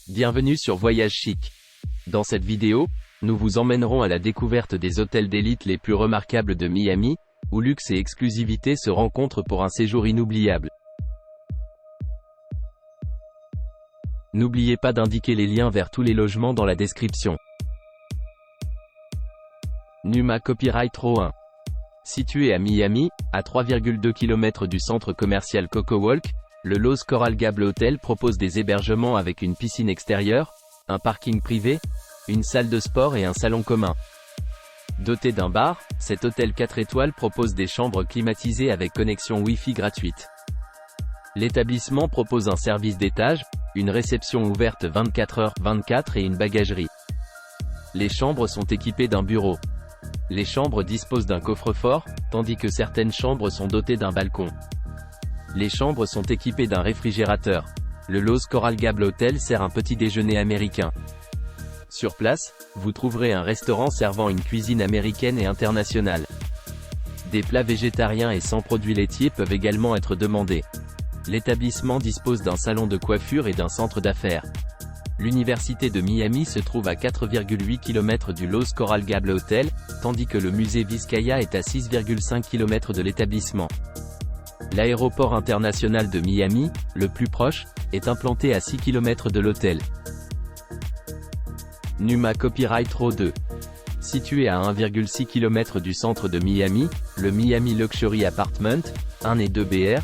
Bienvenue sur Voyage Chic. Dans cette vidéo, nous vous emmènerons à la découverte des hôtels d'élite les plus remarquables de Miami, où luxe et exclusivité se rencontrent pour un séjour inoubliable. N'oubliez pas d'indiquer les liens vers tous les logements dans la description. Numa Copyright Row 1. Situé à Miami, à 3,2 km du centre commercial CocoWalk, le Loews Coral Gables Hotel propose des hébergements avec une piscine extérieure, un parking privé, une salle de sport et un salon commun. Doté d'un bar, cet hôtel 4 étoiles propose des chambres climatisées avec connexion Wi-Fi gratuite. L'établissement propose un service d'étage, une réception ouverte 24h/24 et une bagagerie. Les chambres sont équipées d'un bureau. Les chambres disposent d'un coffre-fort, tandis que certaines chambres sont dotées d'un balcon. Les chambres sont équipées d'un réfrigérateur. Le Loews Coral Gables Hotel sert un petit déjeuner américain. Sur place, vous trouverez un restaurant servant une cuisine américaine et internationale. Des plats végétariens et sans produits laitiers peuvent également être demandés. L'établissement dispose d'un salon de coiffure et d'un centre d'affaires. L'université de Miami se trouve à 4,8 km du Loews Coral Gables Hotel, tandis que le musée Vizcaya est à 6,5 km de l'établissement. L'aéroport international de Miami, le plus proche, est implanté à 6 km de l'hôtel. Numa Copyright Row 2. Situé à 1,6 km du centre de Miami, le Miami Luxury Apartment, 1 et 2 BR,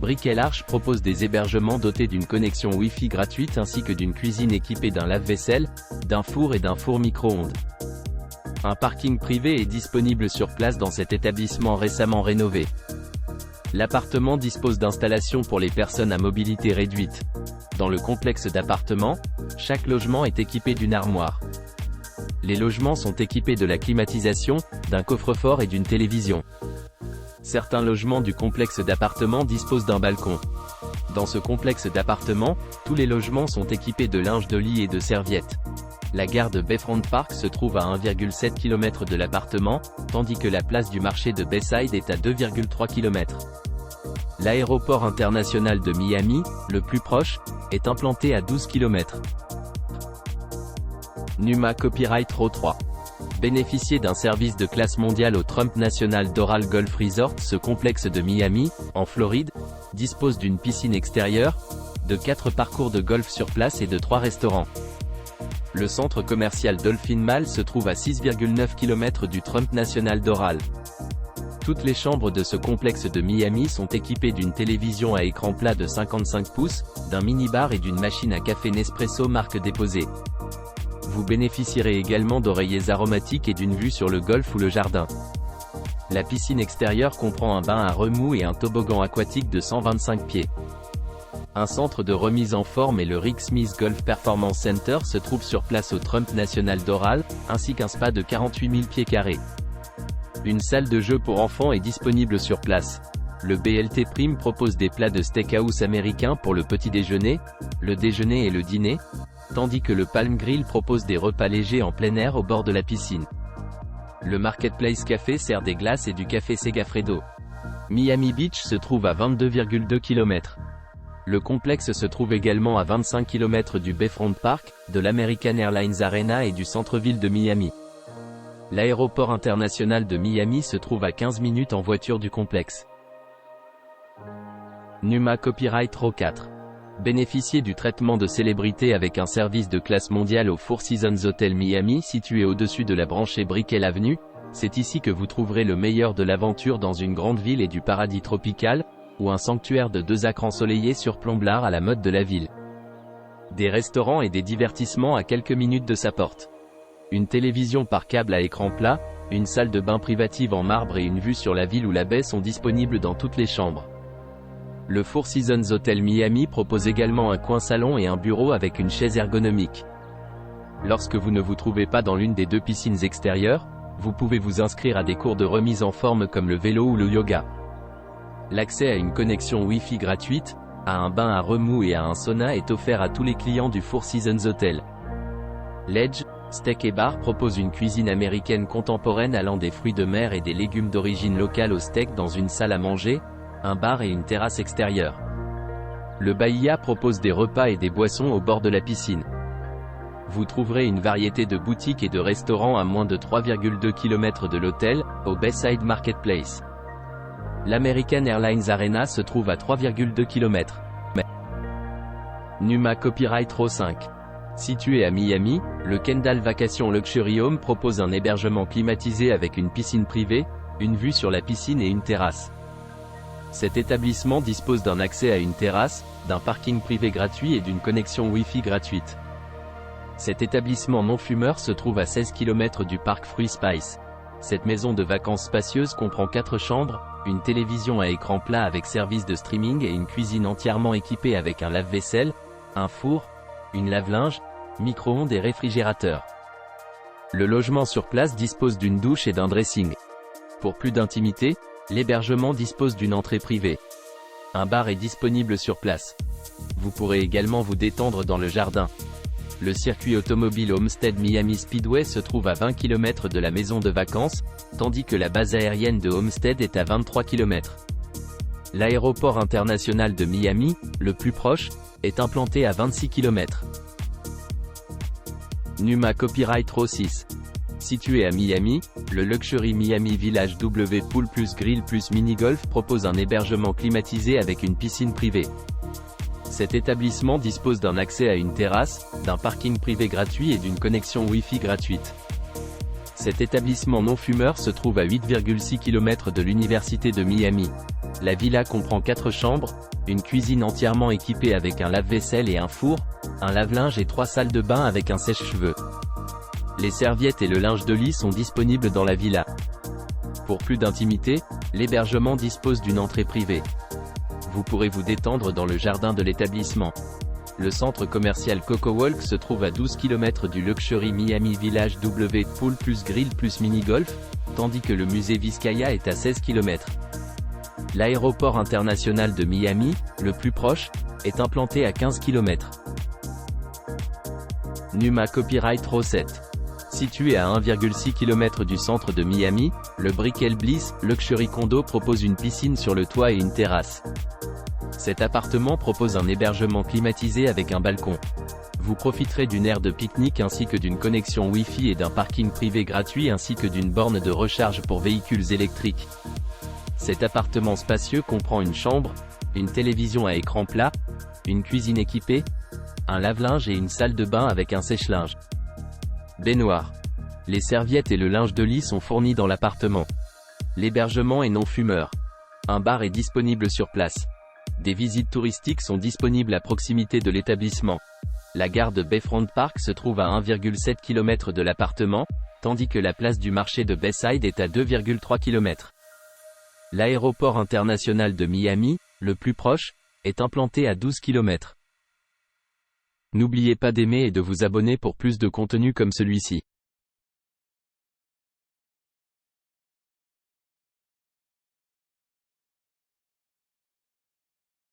Brickell Arch propose des hébergements dotés d'une connexion Wi-Fi gratuite ainsi que d'une cuisine équipée d'un lave-vaisselle, d'un four et d'un four micro-ondes. Un parking privé est disponible sur place dans cet établissement récemment rénové. L'appartement dispose d'installations pour les personnes à mobilité réduite. Dans le complexe d'appartements, chaque logement est équipé d'une armoire. Les logements sont équipés de la climatisation, d'un coffre-fort et d'une télévision. Certains logements du complexe d'appartements disposent d'un balcon. Dans ce complexe d'appartements, tous les logements sont équipés de linge de lit et de serviettes. La gare de Bayfront Park se trouve à 1,7 km de l'appartement, tandis que la place du marché de Bayside est à 2,3 km. L'aéroport international de Miami, le plus proche, est implanté à 12 km. Numa Copyright Row 3. Bénéficiez d'un service de classe mondiale au Trump National Doral Golf Resort. Ce complexe de Miami, en Floride, dispose d'une piscine extérieure, de 4 parcours de golf sur place et de 3 restaurants. Le centre commercial Dolphin Mall se trouve à 6,9 km du Trump National Doral. Toutes les chambres de ce complexe de Miami sont équipées d'une télévision à écran plat de 55 pouces, d'un minibar et d'une machine à café Nespresso marque déposée. Vous bénéficierez également d'oreillers aromatiques et d'une vue sur le golf ou le jardin. La piscine extérieure comprend un bain à remous et un toboggan aquatique de 125 pieds. Un centre de remise en forme et le Rick Smith Golf Performance Center se trouvent sur place au Trump National Doral, ainsi qu'un spa de 48 000 pieds carrés. Une salle de jeu pour enfants est disponible sur place. Le BLT Prime propose des plats de steakhouse américain pour le petit déjeuner, le déjeuner et le dîner, tandis que le Palm Grill propose des repas légers en plein air au bord de la piscine. Le Marketplace Café sert des glaces et du café Segafredo. Miami Beach se trouve à 22,2 km. Le complexe se trouve également à 25 km du Bayfront Park, de l'American Airlines Arena et du centre-ville de Miami. L'aéroport international de Miami se trouve à 15 minutes en voiture du complexe. Numa Copyright Row 4. Bénéficiez du traitement de célébrité avec un service de classe mondiale au Four Seasons Hotel Miami situé au-dessus de la branchée Brickell Avenue. C'est ici que vous trouverez le meilleur de l'aventure dans une grande ville et du paradis tropical, ou un sanctuaire de 2 acres ensoleillés surplombe l'art à la mode de la ville. Des restaurants et des divertissements à quelques minutes de sa porte. Une télévision par câble à écran plat, une salle de bain privative en marbre et une vue sur la ville ou la baie sont disponibles dans toutes les chambres. Le Four Seasons Hotel Miami propose également un coin salon et un bureau avec une chaise ergonomique. Lorsque vous ne vous trouvez pas dans l'une des 2 piscines extérieures, vous pouvez vous inscrire à des cours de remise en forme comme le vélo ou le yoga. L'accès à une connexion Wi-Fi gratuite, à un bain à remous et à un sauna est offert à tous les clients du Four Seasons Hotel. Ledge Steak et Bar propose une cuisine américaine contemporaine allant des fruits de mer et des légumes d'origine locale au steak dans une salle à manger, un bar et une terrasse extérieure. Le Bahia propose des repas et des boissons au bord de la piscine. Vous trouverez une variété de boutiques et de restaurants à moins de 3,2 km de l'hôtel, au Bayside Marketplace. L'American Airlines Arena se trouve à 3,2 km. Numa Copyright Row 5. Situé à Miami, le Kendall Vacation Luxury Home propose un hébergement climatisé avec une piscine privée, une vue sur la piscine et une terrasse. Cet établissement dispose d'un accès à une terrasse, d'un parking privé gratuit et d'une connexion Wi-Fi gratuite. Cet établissement non-fumeur se trouve à 16 km du parc Free Spice. Cette maison de vacances spacieuse comprend 4 chambres, une télévision à écran plat avec service de streaming et une cuisine entièrement équipée avec un lave-vaisselle, un four, une lave-linge, micro-ondes et réfrigérateur. Le logement sur place dispose d'une douche et d'un dressing. Pour plus d'intimité, l'hébergement dispose d'une entrée privée. Un bar est disponible sur place. Vous pourrez également vous détendre dans le jardin. Le circuit automobile Homestead Miami Speedway se trouve à 20 km de la maison de vacances, tandis que la base aérienne de Homestead est à 23 km. L'aéroport international de Miami, le plus proche, est implanté à 26 km. Numa Copyright Row 6. Situé à Miami, le Luxury Miami Village W Pool plus Grill plus Mini-Golf propose un hébergement climatisé avec une piscine privée. Cet établissement dispose d'un accès à une terrasse, d'un parking privé gratuit et d'une connexion Wi-Fi gratuite. Cet établissement non-fumeur se trouve à 8,6 km de l'Université de Miami. La villa comprend 4 chambres, une cuisine entièrement équipée avec un lave-vaisselle et un four, un lave-linge et 3 salles de bain avec un sèche-cheveux. Les serviettes et le linge de lit sont disponibles dans la villa. Pour plus d'intimité, l'hébergement dispose d'une entrée privée. Vous pourrez vous détendre dans le jardin de l'établissement. Le centre commercial Coco Walk se trouve à 12 km du Luxury Miami Village W Pool plus Grill plus Mini-Golf, tandis que le musée Vizcaya est à 16 km. L'aéroport international de Miami, le plus proche, est implanté à 15 km. Numa Copyright Row 7. Situé à 1,6 km du centre de Miami, le Brickell Bliss Luxury Condo propose une piscine sur le toit et une terrasse. Cet appartement propose un hébergement climatisé avec un balcon. Vous profiterez d'une aire de pique-nique ainsi que d'une connexion Wi-Fi et d'un parking privé gratuit ainsi que d'une borne de recharge pour véhicules électriques. Cet appartement spacieux comprend une chambre, une télévision à écran plat, une cuisine équipée, un lave-linge et une salle de bain avec un sèche-linge. Baignoire. Les serviettes et le linge de lit sont fournis dans l'appartement. L'hébergement est non fumeur. Un bar est disponible sur place. Des visites touristiques sont disponibles à proximité de l'établissement. La gare de Bayfront Park se trouve à 1,7 km de l'appartement, tandis que la place du marché de Bayside est à 2,3 km. L'aéroport international de Miami, le plus proche, est implanté à 12 km. N'oubliez pas d'aimer et de vous abonner pour plus de contenu comme celui-ci.